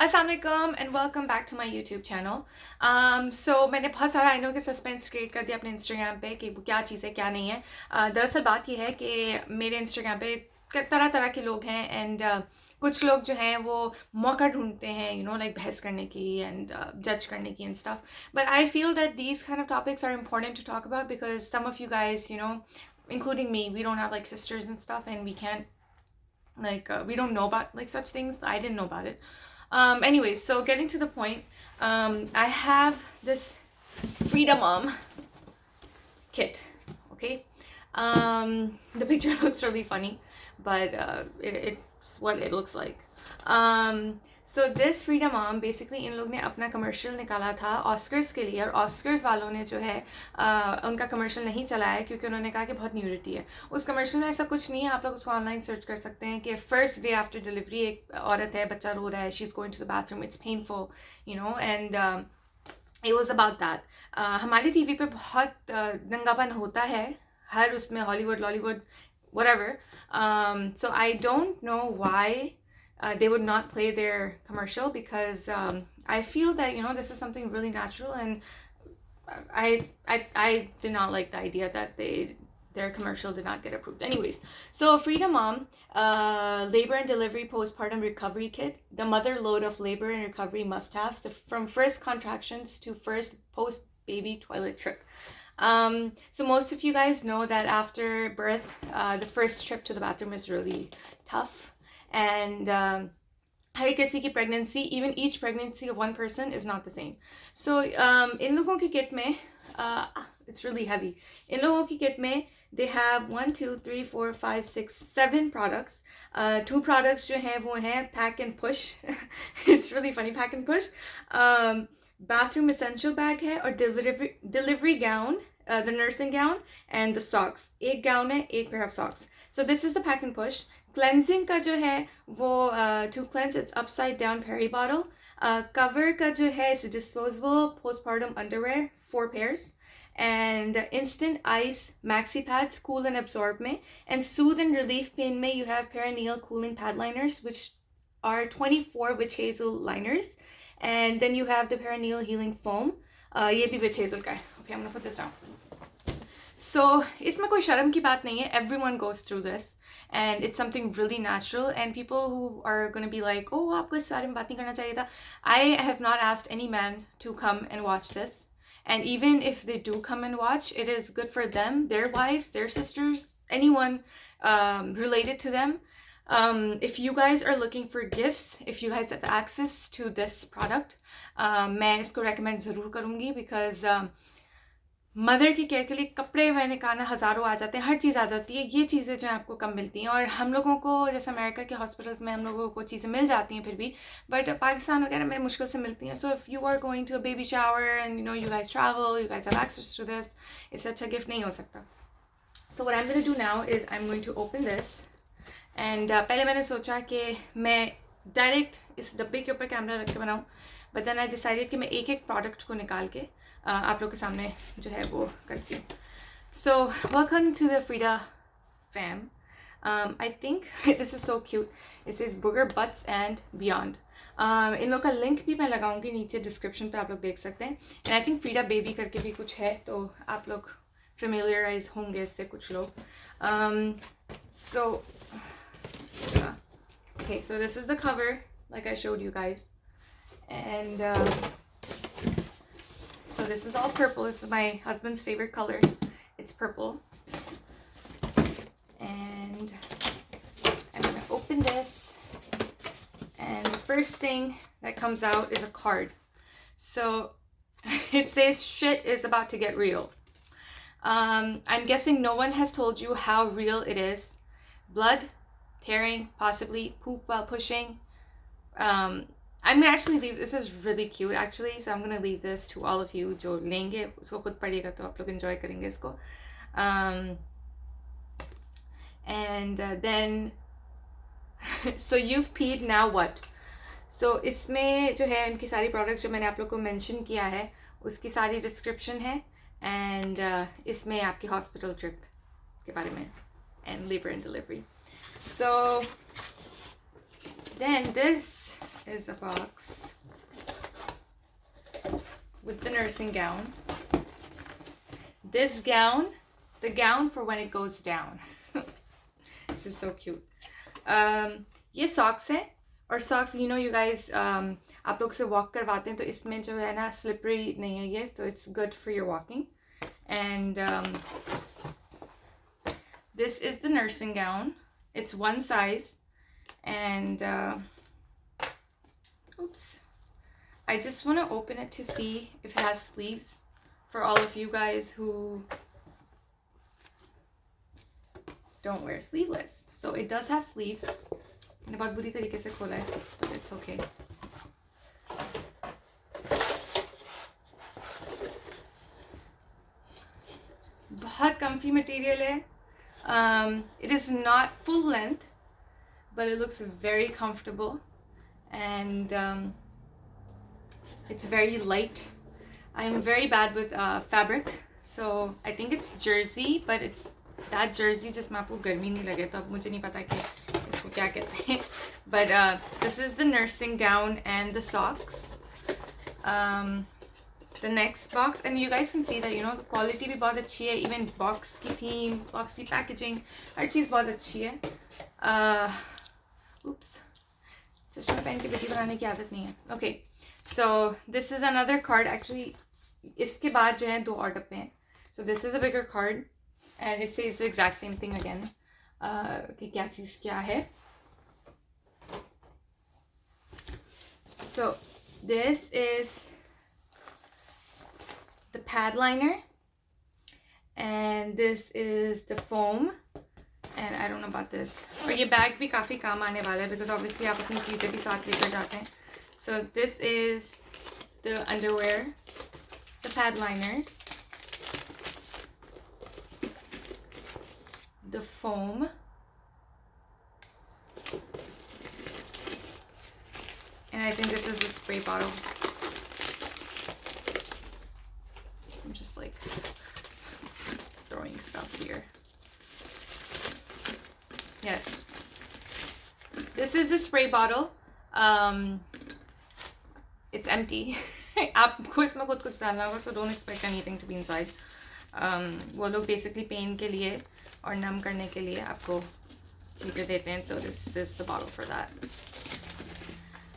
Assalamualaikum and welcome back to my YouTube channel. So मैंने बहुत सारा आई नो कि सस्पेंस क्रिएट कर दिया अपने इंस्टाग्राम पे कि वो क्या चीज़ है क्या नहीं है. दरअसल बात यह है कि मेरे इंस्टाग्राम पे तरह तरह के लोग हैं एंड कुछ लोग जो हैं वो मौका ढूंढते हैं लाइक बहस करने की एंड जज करने की and stuff. But I feel that these kind of topics are important to talk about because some of you guys including me, we don't have like sisters and stuff, and we can't we don't know about like such things. I didn't know about it. Anyways, so getting to the point, I have this Frida Mom kit. Okay. The picture looks really funny, but it's what it looks like. So this Frida Mom basically इन लोग ने अपना commercial निकाला था Oscars के लिए, और Oscars वालों ने जो है उनका कमर्शियल नहीं चलाया क्योंकि उन्होंने कहा कि बहुत न्यूडिटी है. उस कमर्शियल में ऐसा कुछ नहीं है, आप लोग उसको ऑनलाइन सर्च कर सकते हैं कि फर्स्ट डे आफ्टर डिलीवरी एक औरत है, बच्चा रो रहा है, she is going to the bathroom, it's painful and it was about that. हमारी टीवी पे बहुत नंगापन होता है, हर उसमें Hollywood Lollywood whatever. So I don't know why they would not play their commercial because I feel that this is something really natural, and I did not like the idea that their commercial did not get approved. Anyways, so Frida Mom labor and delivery postpartum recovery kit, the mother load of labor and recovery must-haves, from first contractions to first post baby toilet trip. So most of you guys know that after birth, the first trip to the bathroom is really tough, and हर किसी की pregnancy, even each pregnancy of one person is not the same. So इन लोगों की kit में it's really heavy. इन लोगों की kit में they have 1 2 3 4 5 6 7 products. 2 products जो हैं वो हैं pack and push. It's really funny, pack and push. Bathroom essential bag है, और delivery gown, the nursing gown and the socks. एक gown है, एक pair of socks. So this is the pack and push. Cleansing का जो है वो to cleanse, it's upside down Peri Bottle. Cover का जो है is Disposable Postpartum Underwear, 4 pairs. And instant Ice Maxi Pads, cool and absorb में. And soothe and relief pain में you have Perineal Cooling Pad Liners, which are 24 witch hazel liners. And then you have the Perineal Healing Foam. ये भी witch hazel का है. Okay, I'm gonna put this down. So इसमें कोई शर्म की बात नहीं है. Everyone goes through this, and it's something really natural. And people who are gonna be like, oh, आपको इस बारे में बात नहीं करना चाहिए था. I have not asked any man to come and watch this. And even if they do come and watch, it is good for them, their wives, their sisters, anyone related to them. If you guys are looking for gifts, if you guys have access to this product, मैं इसको recommend ज़रूर करूँगी because mother की care के लिए कपड़े मैंने कहा हज़ारों आ जाते हैं, हर चीज़ आ जाती है. ये चीज़ें जो हैं आपको कम मिलती हैं, और हम लोगों को जैसे अमेरिका के हॉस्पिटल्स में हम लोगों को चीज़ें मिल जाती हैं फिर भी, बट पाकिस्तान वगैरह में मुश्किल से मिलती हैं. So if you are going to a baby shower and you guys travel, you guys have access to this, इससे अच्छा गिफ्ट नहीं हो सकता. So what I am going to do now is I am going to open this. And पहले मैंने सोचा कि मैं डायरेक्ट इस डब्बे के ऊपर कैमरा रख के बनाऊँ, बट देन आई डिसाइडेड कि मैं एक एक प्रोडक्ट को निकाल के आप लोग के सामने जो है वो करती हूँ. So welcome to the Frida fam. I think this is so cute. This is booger butts and beyond. इन लोग का लिंक भी मैं लगाऊंगी नीचे डिस्क्रिप्शन पे, आप लोग देख सकते हैं. And I think Frida baby करके भी कुछ है, तो आप लोग फेमिलियराइज होंगे इससे कुछ लोग. सो okay, so this is the cover like I showed you guys, and so this is all purple. This is my husband's favorite color. It's purple. And I'm gonna open this, and the first thing that comes out is a card. So it says shit is about to get real. I'm guessing no one has told you how real it is. Blood, tearing, possibly poop while pushing. I'm gonna actually leave, this is really cute actually, so I'm gonna leave this to all of you जो लेंगे उसको खुद पढ़िएगा तो आप लोग enjoy करेंगे इसको. And then so you've peed, now what? So इसमें जो है इनकी सारी products जो मैंने आप लोग को mention किया है उसकी सारी description है, and इसमें आपकी hospital trip के बारे में and labor and delivery. So then this is a box with the nursing gown. This gown, the gown for when it goes down. This is so cute. ये socks है, और socks, you know, you guys, आप लोग से walk करवाते हैं तो इसमें जो है ना slippery नहीं है ये, तो it's good for your walking. And this is the nursing gown. It's one size, and oops, I just want to open it to see if it has sleeves for all of you guys who don't wear sleeveless. So it does have sleeves. मैंने बहुत बुरी तरीके से खोला है, but it's okay. बहुत comfy material है. It is not full length, but it looks very comfortable, and it's very light. I am very bad with fabric, so I think it's jersey, but it's that jersey just मैं आपको गर्मी नहीं लगे, तो अब मुझे नहीं पता कि इसको क्या कहते हैं. But this is the nursing gown and the socks. The next box, and you guys can see that, you know, the quality भी बहुत अच्छी है, even box की theme, box की packaging, हर चीज़ बहुत अच्छी है. Oops, चश्मा पहन के वीडियो बनाने की आदत नहीं है. Okay, so this is another card. Actually, इसके बाद जो है दो और डब्बे हैं. So this is a bigger card, and it says the exact same thing again. कि क्या चीज़ क्या है. So this is the pad liner, and this is the foam, and I don't know about this. और ये bag भी काफ़ी काम आने वाला है, because obviously आप अपनी चीज़ें भी साथ लेकर जाते हैं. So this is the underwear, the pad liners, the foam, and I think this is the spray bottle. I'm just like throwing stuff here. Yes, this is the spray bottle. It's empty. आपको इसमें खुद कुछ डालना होगा, so don't expect anything to be inside. वो लोग basically pain के लिए और नम करने के लिए आपको चीज़ें देते हैं, तो this is the bottle for that.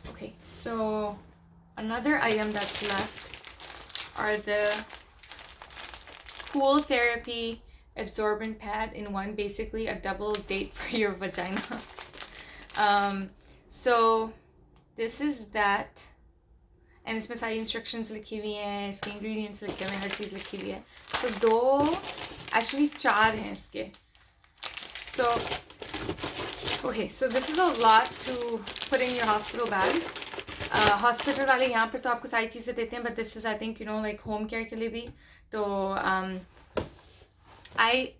Okay, so another item that's left are the Cool Therapy absorbent pad in one, basically a double date for your vagina. So this is that, and इसमें सारी instructions लिखी हुई हैं, इसके ingredients लिखे हुए हैं, हर चीज़ लिखी हुई है. So दो, actually चार हैं इसके. So okay, so this is a lot to put in your hospital bag. Hospital वाले यहाँ पे तो आपको सारी चीज़ें देते हैं, but this is, I think, you know, like home care के लिए भी. तो I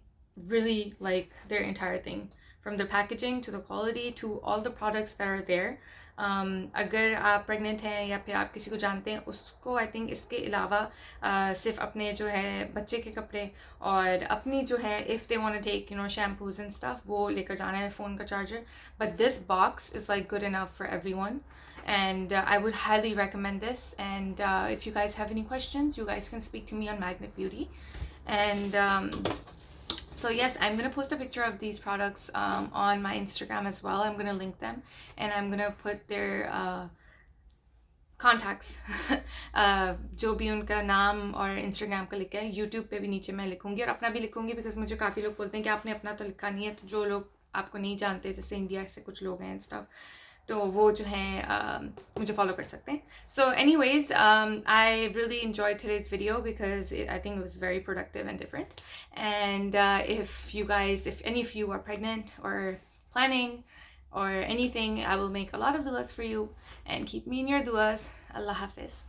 really like their entire thing, from the packaging to the quality to all the products that are there. अगर आप प्रेग्नेंट हैं या फिर आप किसी को जानते हैं, उसको आई थिंक इसके अलावा सिर्फ अपने जो है बच्चे के कपड़े और अपनी जो है if they want to take you know shampoos and stuff, वो लेकर जाना है, फ़ोन का charger. But this box is like good enough for everyone, and I would highly recommend this. And if you guys have any questions, you guys can speak to me on Magnet Beauty. And so yes, I'm going to post a picture of these products on my Instagram as well. I'm going to link them, and I'm going to put their contacts जो भी उनका नाम और Instagram का लिखा है, YouTube पे भी नीचे मैं लिखूँगी और अपना भी लिखूँगी, because मुझे काफ़ी लोग बोलते हैं कि आपने अपना तो लिखा नहीं है. तो जो लोग आपको नहीं जानते, जैसे इंडिया से कुछ लोग हैं स्टफ, तो वो जो हैं मुझे फॉलो कर सकते हैं. So anyways, I really enjoyed today's video because I think it was very productive and different. And if any of you are pregnant or planning or anything, I will make a lot of duas for you, and keep me in your duas. Allah Hafiz.